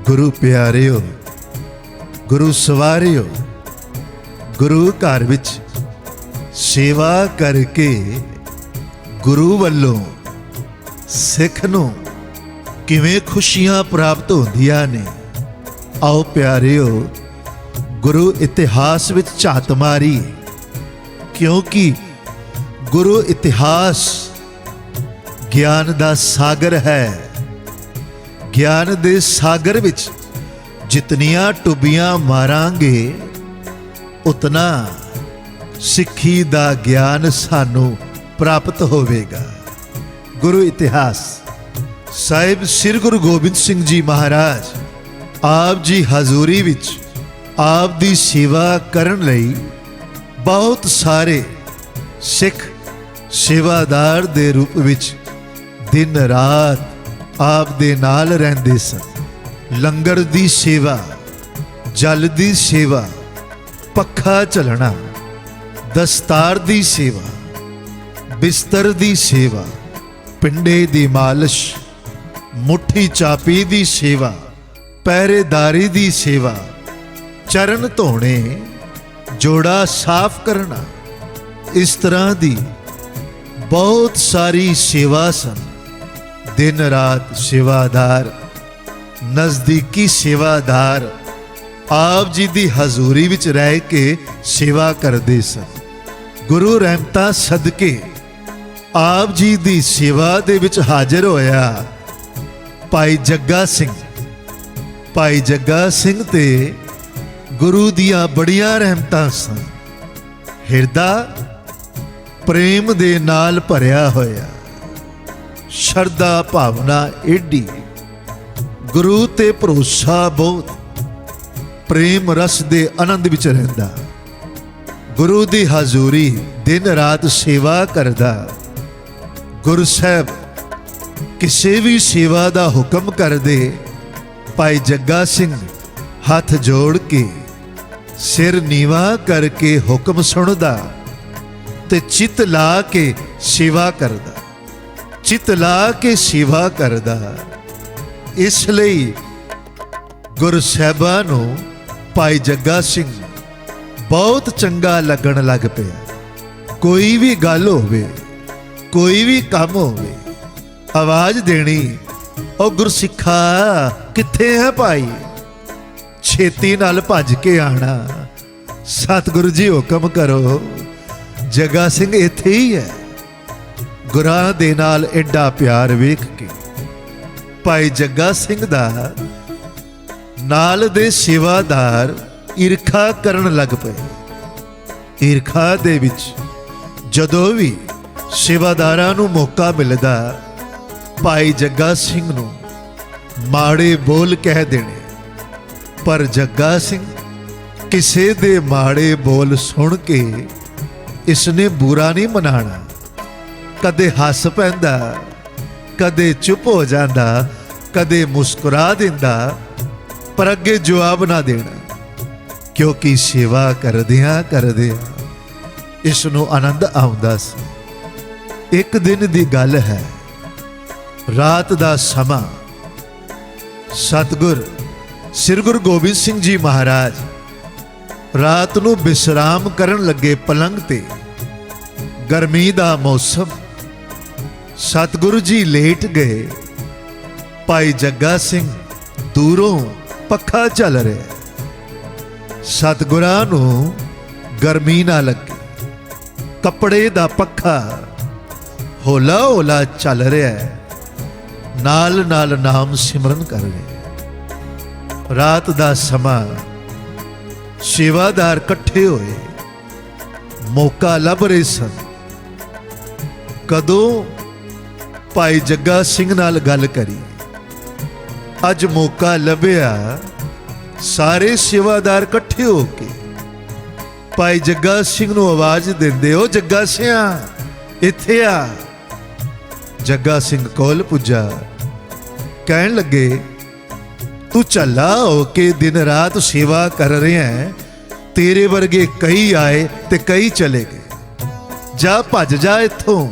गुरु प्यारिओ, गुरु सवारिओ, गुरु घर विच सेवा करके गुरु वल्लों सिख नूं किवें खुशियां प्राप्त होंदियां ने। आओ प्यारिओ, गुरु इतिहास विच झात मारी, क्योंकि गुरु इतिहास ज्ञान दा सागर है। ज्ञान दे सागर विच जितनियां टुबियां मारांगे उतना सिक्खी दा ज्ञान सानू प्राप्त होवेगा। गुरु इतिहास साहिब श्री गुरु गोबिंद सिंह जी महाराज आप जी हजूरी विच आप दी सेवा करन लई बहुत सारे सिख सेवादार दे रूप विच दिन रात आप दे नाल रहिंदे सन। लंगर दी सेवा, जल दी सेवा, पक्खा चलना, दस्तार दी सेवा, बिस्तर दी सेवा, पिंडे दी मालिश, मुट्ठी चापी दी सेवा, पहरेदारी दी सेवा, चरण धोने, जोड़ा साफ करना, इस तरह दी बहुत सारी सेवा सन। दिन रात सेवादार, नज़दीकी सेवादार आप जी दी हजूरी विच रह के सेवा करदे सन। गुरु रहमतां सदके आप जी दी सेवा दे विच हाजिर होया भाई जग्गा सिंह। भाई जग्गा सिंह ते गुरु दियां बड़ियां रहमतां सन। हिरदा प्रेम दे नाल भरिया होया, शरदा भावना एडी, गुरु ते भरोसा बहुत, प्रेम रस दे आनंद विच रहिंदा। गुरु दी हजूरी दिन रात सेवा करदा। गुरु साहब किसी भी सेवा दा हुक्म कर दे, भाई जग्गा सिंह हाथ जोड़ के सिर नीवा करके हुक्म सुनदा ते चित ला के सेवा करदा, चित ला के सेवा करदा। इसलिए गुरु साहिबां नूं भाई जग्गा सिंह बहुत चंगा लगन लग पिया। कोई भी गल होवे, कोई भी काम होवे, आवाज देनी, ओ गुरसिखा कित्थे है भाई, छेती नाल भज के आना, सतगुरु जी हुक्म करो, जग्गा सिंह इत्थे ही है। गुरां दे नाल एडा प्यार वेख के भाई जग्गा सिंह दा नाल दे सेवादार ईरखा करन लग पए। ईरखा दे विच जदों भी सेवादारां नूं मौका मिलदा, भाई जग्गा सिंह नूं माड़े बोल कह देने, पर जग्गा सिंह किसे दे माड़े बोल सुन के इसने बुरा नहीं मनाना। कदे हस पैंदा, कदे चुप हो जांदा, कदे मुस्कुरा दिंदा, पर अगे जवाब ना देना, क्योंकि सेवा करदियां करदियां इसनूं आनंद आउंदा सी। एक दिन दी गल है, रात दा समा, सतगुर श्री गुरु गोबिंद सिंह जी महाराज रात नूं विश्राम करन लगे पलंग ते। गर्मी दा मौसम, सतगुरु जी लेट गए। भाई जग्गा सिंह दूरों पक्खा चल रहा। सतगुरां नूं गर्मी ना लगे, कपड़े दा पक्खा हौला हौला चल रहा है, नाल नाल नाम सिमरन कर रहे। रात दा समा, सेवादार कट्ठे होए, मौका लभ रहे सन। कदों भाई जग्गा सिंह नाल गल करी, अज मौका लभ्या। सारे सेवादार कट्ठे हो के भाई जग्गा सिंह नूं आवाज देंदे, ओ जग्गा सिंह इत्थे आ। जग्गा सिंह कोल पुजा, कहन लगे, तू झल्ला हो के दिन रात सेवा कर रहे हैं, तेरे वर्गे कई आए ते कई चले गए, जा भज जा इत्थों,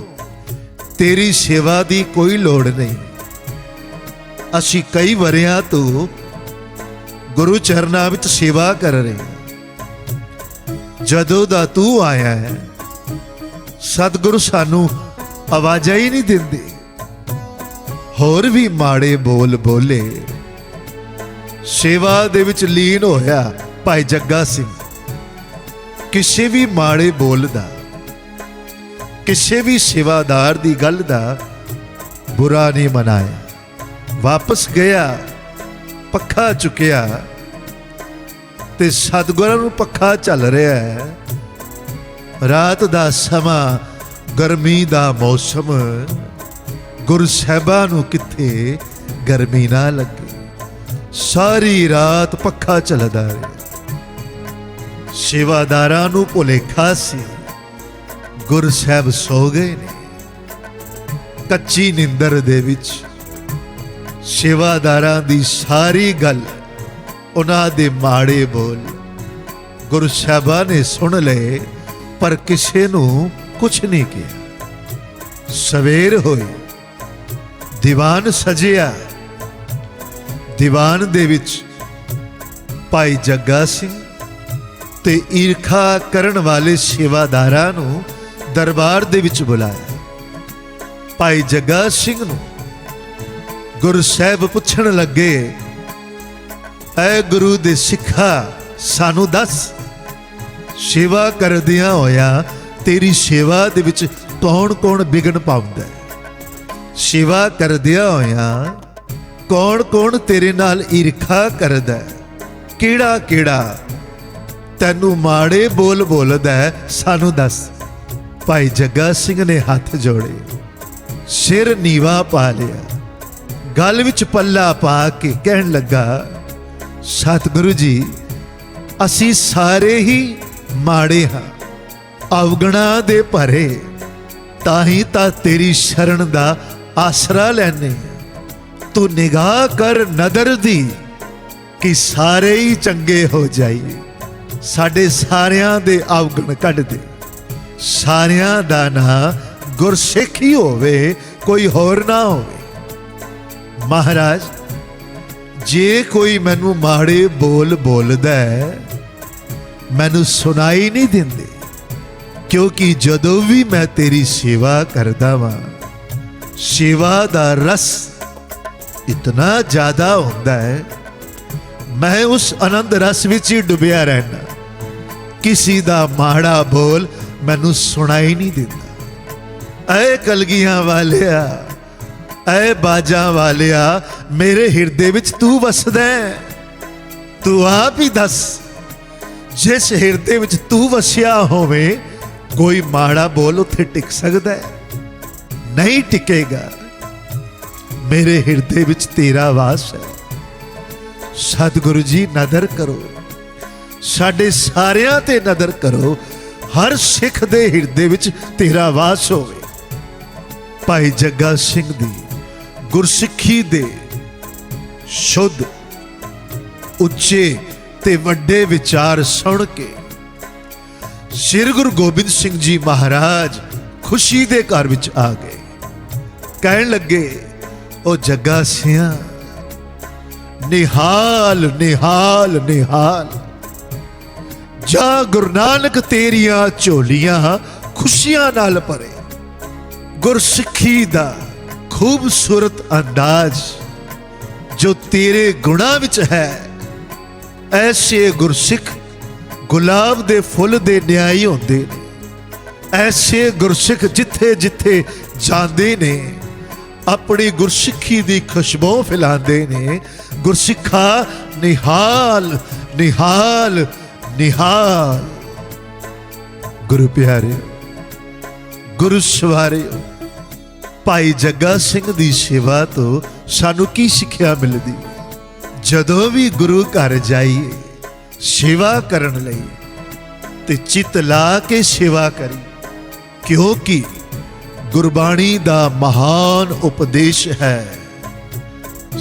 तेरी सेवा दी कोई लोड़ नहीं। असी कई वरियां तो ਗੁਰੂ ਚਰਨਾਂ ਵਿੱਚ ਸੇਵਾ ਕਰ ਰਹੇ। ਜਦੋਂ ਦਾ ਤੂੰ ਆਇਆ ਹੈ ਸਤਿਗੁਰੂ ਸਾਨੂੰ ਆਵਾਜ਼ਾਂ ਹੀ ਨਹੀਂ ਦਿੰਦੇ। ਹੋਰ ਵੀ ਮਾੜੇ ਬੋਲ ਬੋਲੇ। ਸੇਵਾ ਦੇ ਵਿੱਚ ਲੀਨ ਹੋਇਆ ਭਾਈ ਜੱਗਾ ਸਿੰਘ। ਕਿਸੇ ਵੀ ਮਾੜੇ ਬੋਲ ਦਾ, ਕਿਸੇ ਵੀ ਸੇਵਾਦਾਰ ਦੀ ਗੱਲ ਦਾ ਬੁਰਾ ਨਹੀਂ ਮਨਾਇਆ। ਵਾਪਸ ਗਿਆ, ਪੱਖਾ ਚੁੱਕਿਆ ਤੇ ਸਤਿਗੁਰਾਂ ਨੂੰ ਪੱਖਾ ਚੱਲ ਰਿਹਾ ਹੈ। ਰਾਤ ਦਾ ਸਮਾਂ, ਗਰਮੀ ਦਾ ਮੌਸਮ, ਗੁਰੂ ਸਾਹਿਬਾਂ ਨੂੰ ਕਿੱਥੇ ਗਰਮੀ ਨਾ ਲੱਗੇ। ਸਾਰੀ ਰਾਤ ਪੱਖਾ ਚੱਲਦਾ ਰਿਹਾ। ਸੇਵਾਦਾਰਾਂ ਨੂੰ ਭੁਲੇਖਾ ਸੀ ਗੁਰੂ ਸਾਹਿਬ ਸੋ ਗਏ ਨੇ। ਕੱਚੀ ਨਿੰਦਰ ਦੇ ਵਿੱਚ ਸੇਵਾਦਾਰਾਂ ਦੀ ਸਾਰੀ ਗੱਲ, ਉਹਨਾਂ ਦੇ ਮਾੜੇ ਬੋਲ ਗੁਰੂ ਸਾਹਿਬਾਂ ਨੇ ਸੁਣ ਲਏ, ਪਰ ਕਿਸੇ ਨੂੰ ਕੁਛ ਨਹੀਂ ਕਿਹਾ। ਸਵੇਰ ਹੋਈ, ਦੀਵਾਨ ਸਜਿਆ। ਦੀਵਾਨ ਦੇ ਵਿੱਚ ਭਾਈ ਜੱਗਾ ਸਿੰਘ ਤੇ ਈਰਖਾ ਕਰਨ ਵਾਲੇ ਸੇਵਾਦਾਰਾਂ ਨੂੰ ਦਰਬਾਰ ਦੇ ਵਿੱਚ ਬੁਲਾਇਆ। ਭਾਈ ਜੱਗਾ ਸਿੰਘ ਨੂੰ ਗੁਰੂ ਸਾਹਿਬ ਪੁੱਛਣ ਲੱਗੇ, ਐ ਗੁਰੂ ਦੇ ਸਿੱਖਾ, ਸਾਨੂੰ ਦੱਸ, ਸੇਵਾ ਕਰਦਿਆਂ ਹੋਇਆ ਤੇਰੀ ਸੇਵਾ ਦੇ ਵਿੱਚ ਕੌਣ ਕੌਣ ਵਿਘਨ ਪਾਉਂਦਾ? ਸੇਵਾ ਕਰਦਿਆਂ ਹੋਇਆ ਕੌਣ ਕੌਣ ਤੇਰੇ ਨਾਲ ਈਰਖਾ ਕਰਦਾ? ਕਿਹੜਾ ਕਿਹੜਾ ਤੈਨੂੰ ਮਾੜੇ ਬੋਲ ਬੋਲਦਾ, ਸਾਨੂੰ ਦੱਸ। ਭਾਈ ਜੱਗਾ ਸਿੰਘ ਨੇ ਹੱਥ ਜੋੜੇ, ਸਿਰ ਨੀਵਾ ਪਾ ਲਿਆ, ਗਲ ਵਿੱਚ ਪੱਲਾ ਪਾ ਕੇ ਕਹਿਣ ਲੱਗਾ, ਸਤਿਗੁਰੂ ਜੀ, ਅਸੀਂ ਸਾਰੇ ਹੀ ਮਾੜੇ ਹਾਂ, ਅਵਗੁਣਾਂ ਦੇ ਭਰੇ, ਤਾਂ ਹੀ ਤਾਂ ਤੇਰੀ ਸ਼ਰਨ ਦਾ ਆਸਰਾ ਲੈਨੇ। ਤੂੰ ਨਿਗਾਹ ਕਰ ਨਦਰ ਦੀ ਕਿ ਸਾਰੇ ਹੀ ਚੰਗੇ ਹੋ ਜਾਈਏ। ਸਾਡੇ ਸਾਰਿਆਂ ਦੇ ਅਵਗੁਣ ਕੱਢ ਦੇ। ਸਾਰਿਆਂ ਦਾ ਨਾਂ ਗੁਰਸਿੱਖ ਹੀ ਹੋਵੇ, ਕੋਈ ਹੋਰ ਨਾ ਹੋਵੇ। ਮਹਾਰਾਜ, ਜੇ ਕੋਈ ਮੈਨੂੰ ਮਾੜੇ ਬੋਲ ਬੋਲਦਾ ਮੈਨੂੰ ਸੁਣਾਈ ਨਹੀਂ ਦਿੰਦੇ, ਕਿਉਂਕਿ ਜਦੋਂ ਵੀ ਮੈਂ ਤੇਰੀ ਸੇਵਾ ਕਰਦਾ ਵਾਂ, ਸੇਵਾ ਦਾ ਰਸ ਇਤਨਾ ਜ਼ਿਆਦਾ ਹੁੰਦਾ ਹੈ, ਮੈਂ ਉਸ ਆਨੰਦ ਰਸ ਵਿੱਚ ਹੀ ਡੁੱਬਿਆ ਰਹਿਣਾ। ਕਿਸੇ ਦਾ ਮਾੜਾ ਬੋਲ ਮੈਨੂੰ ਸੁਣਾਈ ਨਹੀਂ ਦਿੰਦਾ। ਐ ਕਲਗੀਆਂ ਵਾਲਿਆ, ਐ ਬਾਜਾਂ ਵਾਲਿਆ, ਮੇਰੇ ਹਿਰਦੇ ਵਿੱਚ ਤੂੰ ਵਸਦਾ ਹੈ। ਤੂੰ ਆਪ ਹੀ ਦੱਸ, ਜਿਸ ਹਿਰਦੇ ਵਿੱਚ ਤੂੰ ਵਸਿਆ ਹੋਵੇ, ਕੋਈ ਮਾੜਾ ਬੋਲ ਉੱਥੇ ਟਿਕ ਸਕਦਾ ਹੈ? ਨਹੀਂ ਟਿਕੇਗਾ। ਮੇਰੇ ਹਿਰਦੇ ਵਿੱਚ ਤੇਰਾ ਵਾਸ ਹੈ। ਸਤਿਗੁਰੂ ਜੀ, ਨਦਰ ਕਰੋ, ਸਾਡੇ ਸਾਰਿਆਂ ਤੇ ਨਦਰ ਕਰੋ, ਹਰ ਸਿੱਖ ਦੇ ਹਿਰਦੇ ਵਿੱਚ ਤੇਰਾ ਵਾਸ ਹੋਵੇ। ਭਾਈ ਜੱਗਾ ਸਿੰਘ ਦੀ ਗੁਰਸਿੱਖੀ ਦੇ ਸ਼ੁੱਧ, ਉੱਚੇ ਤੇ ਵੱਡੇ ਵਿਚਾਰ ਸੁਣ ਕੇ ਸ੍ਰੀ ਗੁਰੂ ਗੋਬਿੰਦ ਸਿੰਘ ਜੀ ਮਹਾਰਾਜ ਖੁਸ਼ੀ ਦੇ ਘਰ ਵਿੱਚ ਆ ਗਏ। ਕਹਿਣ ਲੱਗੇ, ਉਹ ਜੱਗਾ ਸਿਆਂ, ਨਿਹਾਲ ਨਿਹਾਲ ਨਿਹਾਲ, ਜਾ ਗੁਰੂ ਨਾਨਕ ਤੇਰੀਆਂ ਝੋਲੀਆਂ ਖੁਸ਼ੀਆਂ ਨਾਲ ਭਰੇ। ਗੁਰਸਿੱਖੀ ਦਾ ਖੂਬਸੂਰਤ ਅੰਦਾਜ਼ ਜੋ ਤੇਰੇ ਗੁਣਾਂ ਵਿੱਚ ਹੈ, ਐਸੇ ਗੁਰਸਿੱਖ ਗੁਲਾਬ ਦੇ ਫੁੱਲ ਦੇ ਨਿਆਈ ਹੁੰਦੇ ਨੇ। ਐਸੇ ਗੁਰਸਿੱਖ ਜਿੱਥੇ ਜਿੱਥੇ ਜਾਂਦੇ ਨੇ ਆਪਣੀ ਗੁਰਸਿੱਖੀ ਦੀ ਖੁਸ਼ਬੂ ਫੈਲਾਉਂਦੇ ਨੇ। ਗੁਰਸਿੱਖਾ, ਨਿਹਾਲ ਨਿਹਾਲ ਨਿਹਾਲ। ਗੁਰੂ ਪਿਆਰਿਓ, ਗੁਰੂ ਸਵਾਰਿਓ, ਭਾਈ ਜੱਗਾ ਸਿੰਘ ਦੀ ਸੇਵਾ ਤੋਂ ਸਾਨੂੰ ਕੀ ਸਿੱਖਿਆ ਮਿਲਦੀ? ਜਦੋਂ ਵੀ ਗੁਰੂ ਘਰ ਜਾਈਏ ਸੇਵਾ ਕਰਨ ਲਈ ਤੇ ਚਿੱਤ ਲਾ ਕੇ ਸੇਵਾ ਕਰੀ, ਕਿਉਂਕਿ ਗੁਰਬਾਣੀ ਦਾ ਮਹਾਨ ਉਪਦੇਸ਼ ਹੈ,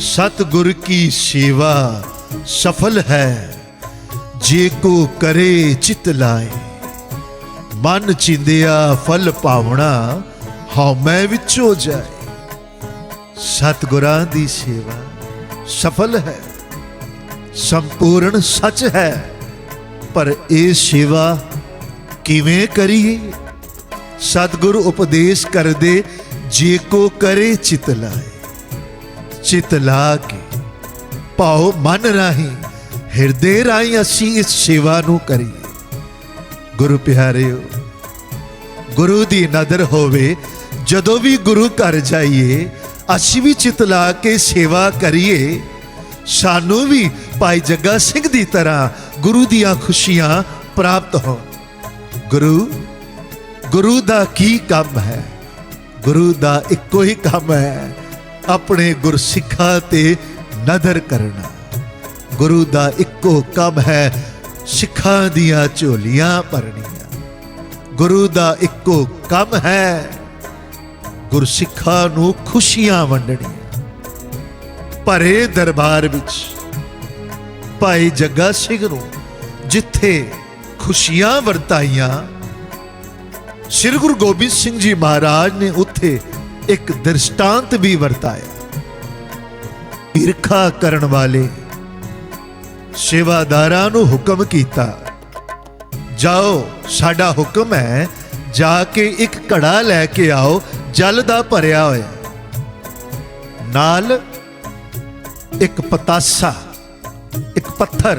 ਸਤਿਗੁਰ ਕੀ ਸੇਵਾ ਸਫਲ ਹੈ, ਜੇ ਕੋ ਕਰੇ ਚਿਤ ਲਾਏ। ਮਨ ਚਿੰਦਿਆ ਫਲ ਪਾਵਣਾ, ਹਉਮੈ ਵਿੱਚੋਂ ਜਾਏ। ਸਤਿਗੁਰਾਂ ਦੀ ਸੇਵਾ ਸਫਲ ਹੈ, संपूर्ण सच है, पर ये सेवा किवें करिए। सतगुरु उपदेश कर दे, जे को करे चित लाए। चित ला के पाओ मन राही, हिरदे राही असी इस सेवा नू करिए। गुरु प्यारिओ, गुरु दी नदर होवे, जदों भी गुरु घर जाइए असी भी चित ला के सेवा करिए। सानू भी भाई जग्गा सिंह दी तरह गुरु दियां खुशियां प्राप्त हो। गुरु दा की काम है? गुरु दा इक्को ही काम है, अपने गुरसिखा ते नदर करना। गुरु दा इक्को काम है, सिखा दियां झोलियां भरनियां। गुरु दा इक्को काम है, गुरसिखा नू खुशियां वंडनियां। भरे दरबार विच भाई जग्गा सिंह नू जिथे खुशियां वरताइयां, श्री गुरु गोबिंद सिंह जी महाराज ने उत्थे एक दृष्टांत भी वरताया। ईर्खा करन वाले सेवादारां नू हुक्म कीता, जाओ साडा हुक्म है, जाके एक घड़ा लैके आओ जल दा भरिया होया, नाल एक पतासा, एक पत्थर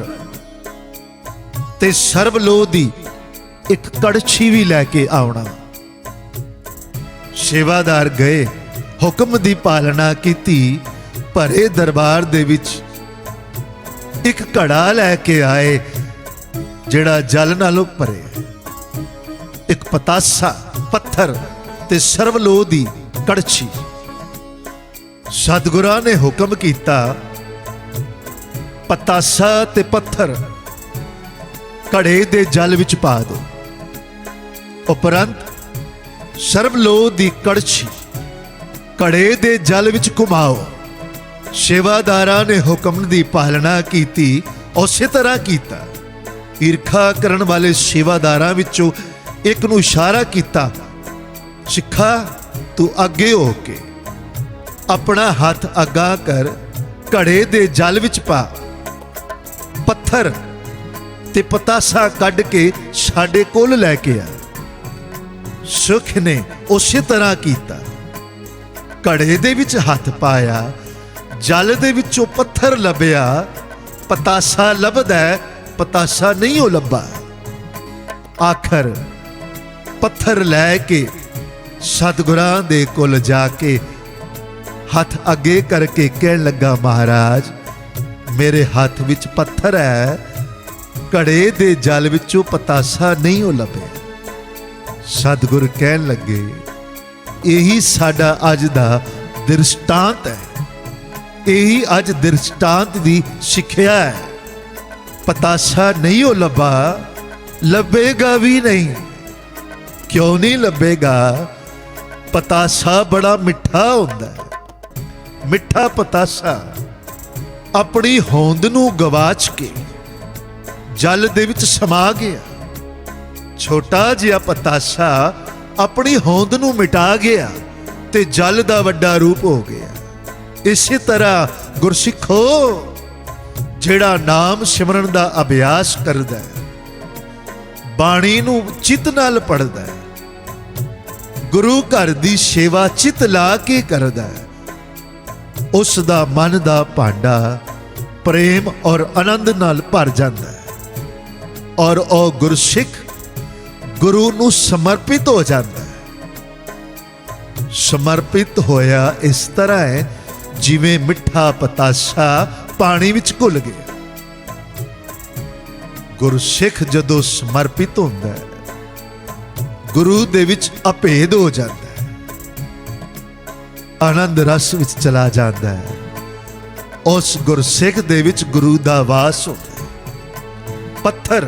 ते सर्वलोह दी एक कड़छी भी लैके आउणा। सेवादार गए, हुक्म दी पालना कीती, भरे दरबार दे विच एक घड़ा लैके आए जिहड़ा जल नालों भरे। एक पतासा, पत्थर ते सर्वलोह दी कड़छी। सतगुरां ने हुक्म कीता, पतासा ते पत्थर घड़े दे जल विच पा दो। उपरंत सर्वलोह दी कड़छी घड़े दे जल विच घुमाओ। सेवादारां ने हुक्म दी पालना कीती, उसे तरह कीता। ईर्खा करन वाले सेवादारां विचों एक नूं इशारा कीता, सिखा तू अगे हो के अपना हाथ अगा कर घड़े दे जल विच पा। पत्थर ते पतासा कढ़ के साडे कोल लैके आ। सुख ने उसे तरह कीता, घड़े दे विच हथ पाया, जल दे विचों पत्थर लभ्या। पतासा लभदा है, पतासा नहीं हो लभा। आखर पत्थर लैके सतगुरां दे कोल जाके हथ अगे करके कहन लगा, महाराज मेरे हाथ विच पत्थर है, घड़े दे जल विचों पतासा नहीं हो लभ्या। सतगुर कहन लगे, यही साडा अज दा दृष्टांत है, यही अज दृष्टांत दी सिक्ख्या है। पतासा नहीं हो लभा, लभेगा भी नहीं। क्यों नहीं लभेगा? पतासा बड़ा मिठा हुंदा है। मिठा पतासा अपनी होंद नूं गवाच के जल दे विच समा गया। छोटा जिहा पतासा अपनी होंद नूं मिटा गया ते जल दा वड्डा रूप हो गया। इसी तरह गुरसिखो, जिहड़ा नाम सिमरन दा अभ्यास करदा है, बाणी नूं चित नाल पढ़दा है, गुरु घर दी सेवा चित ला के करदा है, उस दा मन दा भांडा प्रेम और आनंद नाल भर जांदा है और ओ गुरसिख गुरु नूं समर्पित हो जाता है। समर्पित होया इस तरह है जिवें मिठा पतासा पानी विच घुल गया। गुरसिख जदों समर्पित होंदा है, गुरु दे विच अभेद हो जाता है, आनंद रस विच चला जाता है। उस गुरसिख दे विच गुरु दा वास होता है। पत्थर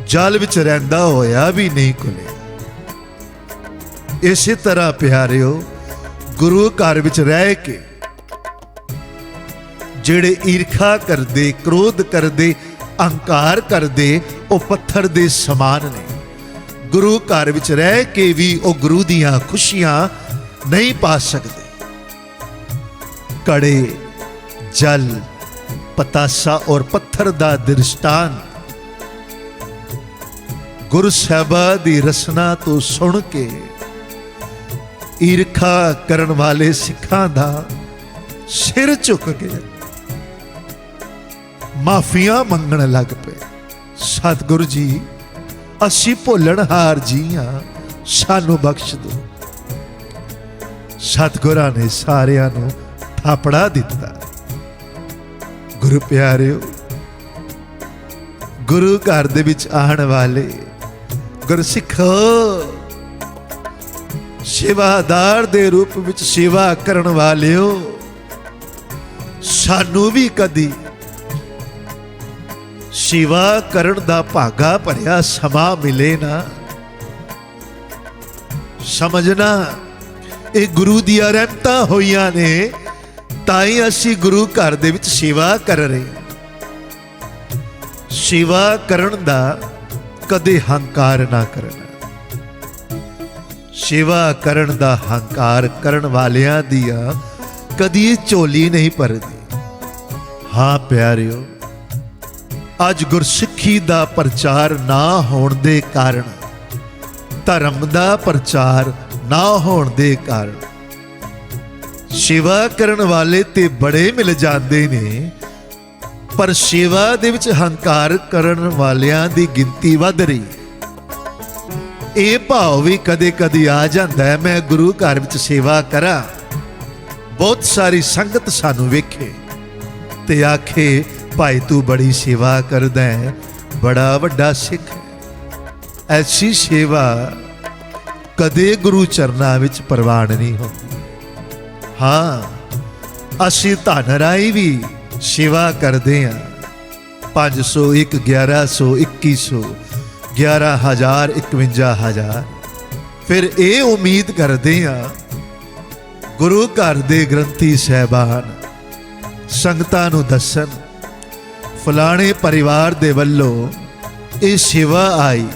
जल विच रहिंदा होया भी नहीं खुलिया। इसी तरह प्यारिओ, गुरु घर विच रह के जिहड़े ईर्खा करदे, क्रोध करदे, अहंकार करदे, वो पत्थर दे समान ने। गुरु घर विच रह के भी वो गुरु दियां खुशियां नहीं पा सकते। कड़े, जल, पतासा और पत्थर दा दृष्टांत गुरु साहिबा दी रसना तो सुन के ईरखा करन वाले सिखां दा सिर झुक गया, माफिया मंगण लग पे। सतगुरु जी असी भुलणहार जी हाँ, सानू बख्श दो। सतगुरां ने सारियां नू थापड़ा दिता। गुरु प्यारिओ, गुरु घर दे विच आण वाले गुरसिखो सेवादार दे रूप विच सेवा करन वालिओ, सानू भी कदी सेवा करन दा भागा भरिया समा मिले ना। समझना ये गुरु दियां रहमतां होईयां ने, ताई असी गुरु घर दे विच सेवा कर रहे हैं। सेवा करन दा कदे हंकार ना करना। सेवा करन दा हंकार करन वालियां दिया कदी झोली नहीं भरदी। हाँ प्यारिओ, अज गुरसिੱਖੀ दा प्रचार ना होण दे कारण, धर्म दा प्रचार ना होण दे कारण सेवा करन वाले ते बड़े मिल जाते ने, पर सेवा दे विच हंकार करन वालियां दी गिनती वध रही। ये भाव भी कदे कदे आ जाता है, मैं गुरु घर विच सेवा करा। बहुत सारी संगत सानू वेखे ते आखे भाई तू बड़ी सेवा करदा है, बड़ा वड्डा सिख है। ऐसी सेवा कदे गुरु चरना विच प्रवान नहीं होती। हाँ असी धन राई भी सेवा करते हैं, 500 1 1100 2100 11,000 51,000। फिर ये उम्मीद करते हैं गुरु घर दे ग्रंथी साहबान संगतां नूं दसन फलाणे परिवार दे वल्लों ये सेवा आई,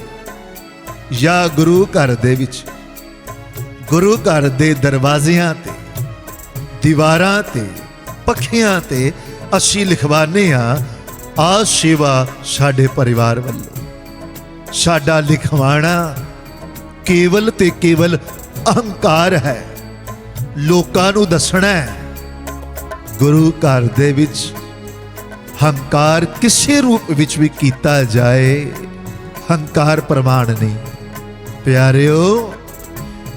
या गुरु घर दे विच गुरु घर दे दरवाजियां ते दीवारां ते पखियां ते असी लिखवाने आ सेवा साडे परिवार वल्लों। साडा लिखवाना केवल ते केवल अहंकार है, लोकां नूं दसना है। गुरु घर दे विच हंकार किसी रूप विच भी कीता जाए, हंकार प्रमाण नहीं। प्यारिओ,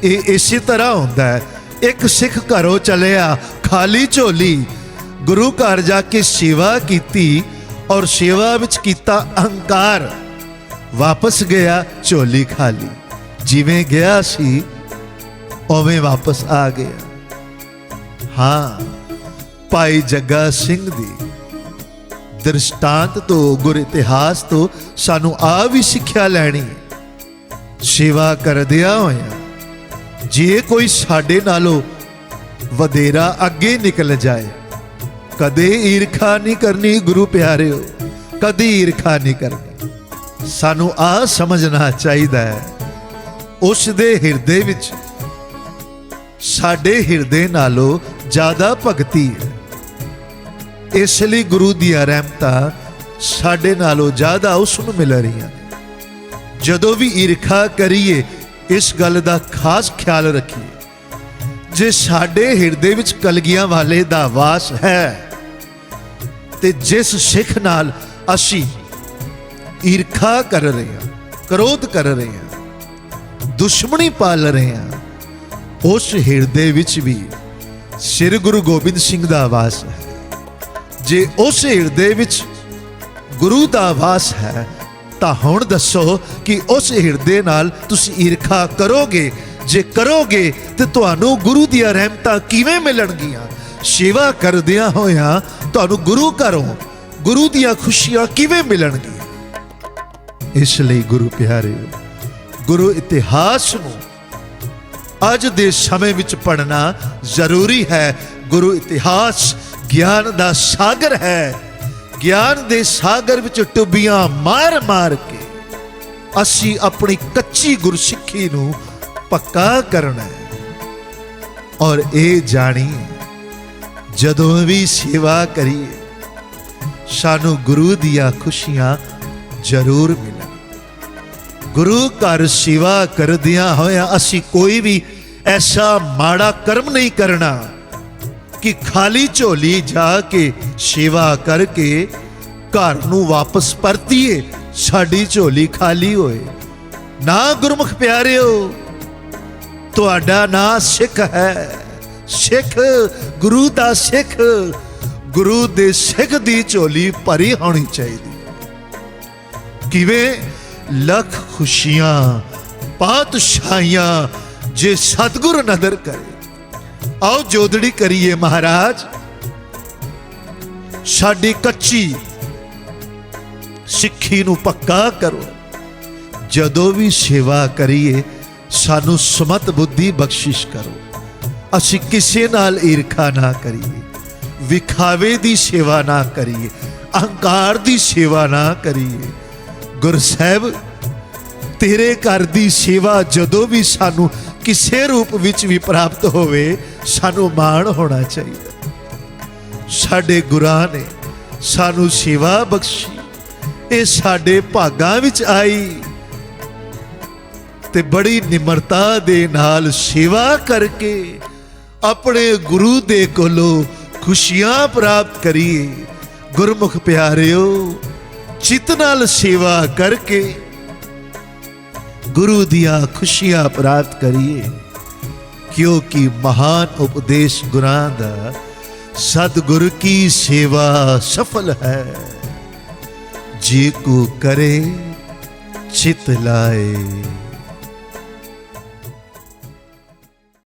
ये इसी तरह होंदा है। एक सिख घरों चलिया खाली झोली, गुरु घर जाके सेवा कीती और सेवा विच कीता अहंकार, वापस गया झोली खाली। जिवें गया सी उवें वापस आ गया। हाँ भाई जग्गा सिंह दी दृष्टांत तो गुर इतिहास तो सानू आ भी सिक्ख्या लैनी। सेवा करदिया होया जे कोई साडे नालों वधेरा अगे निकल जाए, कदे ईरखा नहीं करनी। गुरु प्यारिओ, कदी ईरखा नहीं करनी। सानू आ समझना चाहिए उस दे हिरदे विच साडे हिरदे नालों ज्यादा भगती है, इसलिए गुरु दियां रहमतां साडे नालों ज्यादा उसनूं मिल रही। जदों भी ईरखा करिए इस गल दा खास ख्याल रखिए, जे साडे हिरदे विच कलगियां वाले दा वास है ते जिस सिख नाल असी ईरखा कर रहे हैं, क्रोध कर रहे हैं, दुश्मनी पाल रहे हैं, उस हिरदे विच भी श्री गुरु गोबिंद सिंह दा वास है। जे उस हिरदे विच गुरु दा वास है तां हुण दसो कि उस हिरदे नाल तुसी ईरखा करोगे? जे करोगे तो तुहानू गुरु दियां रहमतां किवें मिलणगियां? सेवा करदियां होया तुहानू गुरु घरों गुरु दियां खुशियां किवें मिलणगियां? इसलिए गुरु प्यारिओ, गुरु इतिहास नूं अज दे समय विच पढ़ना जरूरी है। गुरु इतिहास ज्ञान दा सागर है। ज्ञान दे सागर विच टुबियां मार मार के असी अपनी कच्ची गुरसिੱਖੀ नूं पक्का करना है। और ये जानिए जदों भी सेवा करिए सानू गुरु दिया खुशियां जरूर मिलन। गुरु घर सेवा करदियां होया असी कोई भी ऐसा माड़ा कर्म नहीं करना कि खाली झोली जाके सेवा करके घर नू वापस परतीए साडी झोली खाली होए ना। गुरमुख प्यारिओ, तुहाडा ना सिख है, सिख गुरु दा सिख, गुरु दे सिख दी झोली भरी होनी चाहिए। किवें लख खुशियां पातशाहियां जे सतगुरु नदर करे। आओ जोदड़ी करिए महाराज, साडी कच्ची सिक्खी नू पक्का करो। जदों भी सेवा करिए सानू सुमत बुद्धि बख्शिश करो। असी किसे नाल ईर्खा ना करिए, विखावे दी सेवा ना करिए, अहंकार दी सेवा ना करिए। गुरु साहब तेरे घर दी सेवा जदों भी सानू किसे रूप विच भी प्राप्त होवे सानू माण होना चाहिए। साडे गुरां ने सानू सेवा बख्शी, ये साडे भागां विच आई ते बड़ी निमरता दे नाल सेवा करके अपने गुरु दे कोलों खुशियां प्राप्त करिए। गुरमुख प्यारिओ, चित नाल सेवा करके गुरु दिया खुशियां प्राप्त करिए, क्योंकि महान उपदेश गुरां दा सतगुरु की सेवा सफल है। जे को करे चित लाए।